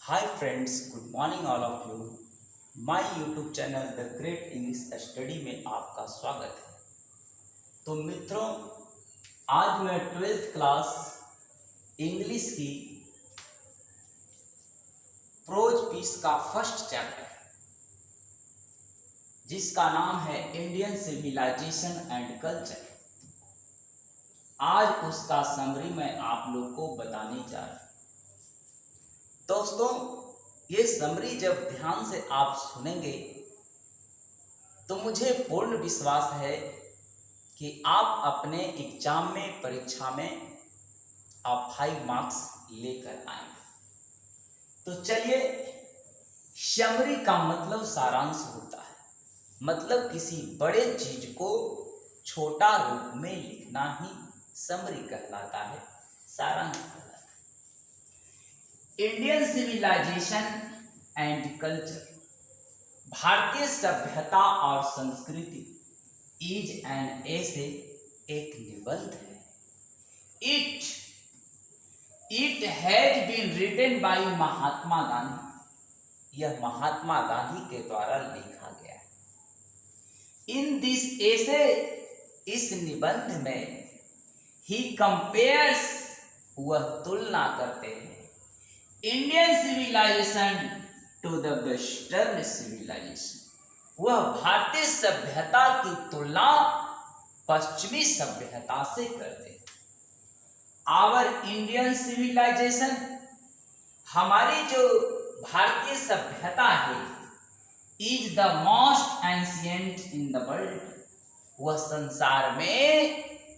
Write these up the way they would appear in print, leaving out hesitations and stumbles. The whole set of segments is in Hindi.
Hi friends, good morning all of you. My YouTube channel the great English study में आपका स्वागत है। तो मित्रों, आज मैं 12th क्लास इंग्लिश की प्रोज पीस का फर्स्ट चैप्टर जिसका नाम है इंडियन सिविलाइजेशन एंड कल्चर, आज उसका समरी मैं आप लोग को बताने जा रहा हूं। दोस्तों, ये समरी जब ध्यान से आप सुनेंगे तो मुझे पूर्ण विश्वास है कि आप अपने एग्जाम में, परीक्षा में आप 5 मार्क्स लेकर आएंगे। तो चलिए, समरी का मतलब सारांश होता है, मतलब किसी बड़े चीज को छोटा रूप में लिखना ही समरी कहलाता है, सारांश कहलाता है। इंडियन सिविलाइजेशन एंड कल्चर, भारतीय सभ्यता और संस्कृति, इज एन ऐसे एक निबंध है। It has been written by Mahatma Gandhi, यह महात्मा गांधी के द्वारा लिखा गया है। इन दिस ऐसे, इस निबंध में ही कंपेयर्स, वह तुलना करते हैं Indian civilisation to the western civilisation, वह भारतीय सभ्यता की तुलना पश्चिमी सभ्यता से करते हैं। आवर इंडियन सिविलाइजेशन, हमारी जो भारतीय सभ्यता है, is the most ancient in the world, वह संसार में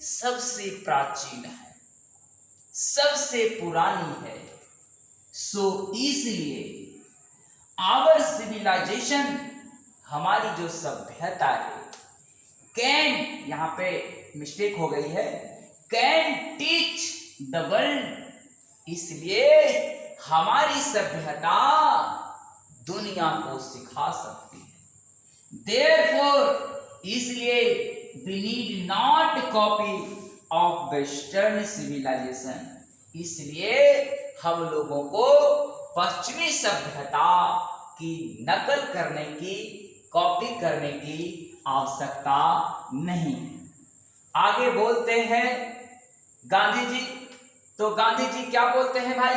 सबसे प्राचीन है, सबसे पुरानी है। सो इसलिए आवर सिविलाइजेशन, हमारी जो सभ्यता है, कैन, यहाँ पे मिस्टेक हो गई है, कैन टीच द वर्ल्ड, इसलिए हमारी सभ्यता दुनिया को सिखा सकती है। देयरफॉर, इसलिए we need not copy of western civilisation, इसलिए हम लोगों को पश्चिमी सभ्यता की नकल करने की, कॉपी करने की आवश्यकता नहीं। आगे बोलते हैं गांधी जी। तो गांधी जी क्या बोलते हैं भाई?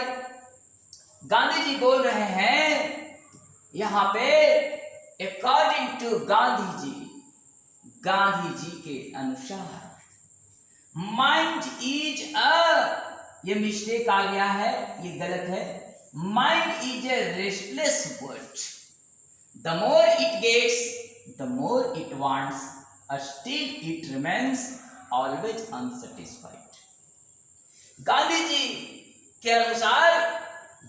गांधी जी बोल रहे हैं यहां पे, अकॉर्डिंग टू गांधी जी, गांधी जी के अनुसार, माइंड इज अ, ये मिस्टेक आ गया है, ये गलत है। Mind is a restless word, the more it gets the more it wants, still it remains always unsatisfied. Gandhi ji के अनुसार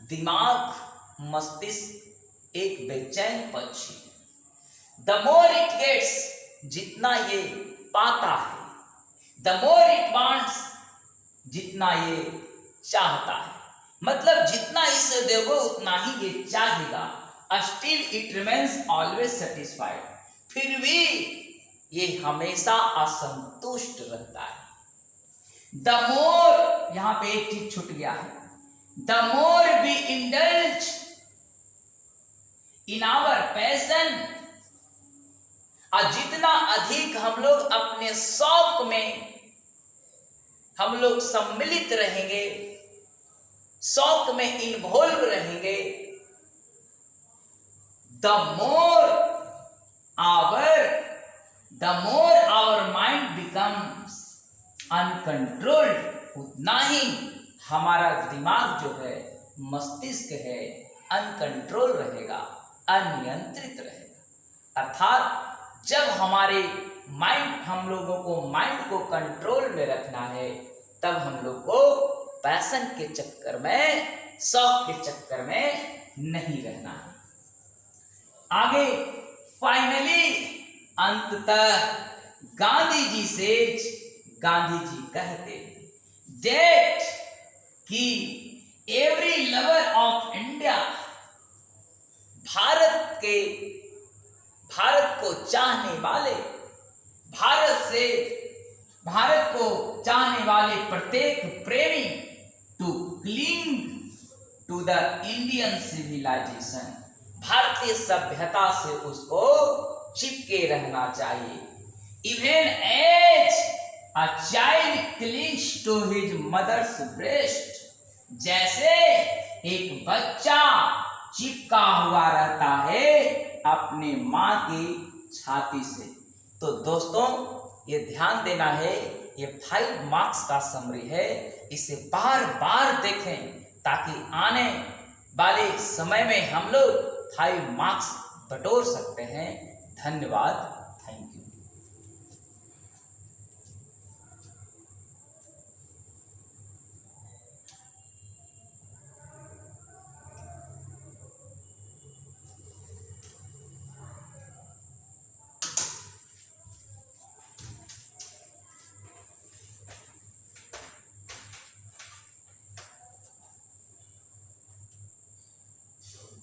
दिमाग, मस्तिष्क एक बेचैन पक्षी है। द मोर इट गेट्स, जितना ये पाता है, द मोर इट वांट्स, जितना ये चाहता है, मतलब जितना इसे दोगे उतना ही ये चाहेगा। Still it remains always satisfied, फिर भी ये हमेशा असंतुष्ट रहता है। द मोर, यहां पे एक चीज छूट गया है, the more we indulge in our passion, और जितना अधिक हम लोग अपने शौक में हम लोग सम्मिलित रहेंगे, शौक में इन्वॉल्व रहेंगे, the more our mind becomes uncontrolled, उतना ही हमारा दिमाग जो है, मस्तिष्क है, अनकंट्रोल रहेगा, अनियंत्रित रहेगा। अर्थात जब हमारे माइंड, हम लोगों को माइंड को कंट्रोल में रखना है, तब हम लोग को पैशन के चक्कर में, शौक के चक्कर में नहीं रहना है। आगे फाइनली, अंततः गांधी जी से, गांधी जी कहते दैट कि एवरी लवर ऑफ इंडिया, भारत को चाहने वाले, भारत को चाहने वाले प्रत्येक प्रेमी, to cling to the Indian civilisation, भारतीय सभ्यता से उसको चिपके रहना चाहिए। Even as a child clings to his mother's breast, जैसे एक बच्चा चिपका हुआ रहता है अपने माँ की छाती से। तो दोस्तों ये ध्यान देना है, ये 5 मार्क्स का समरी है, इसे बार बार देखें ताकि आने वाले समय में हम लोग 5 मार्क्स बटोर सकते हैं। धन्यवाद।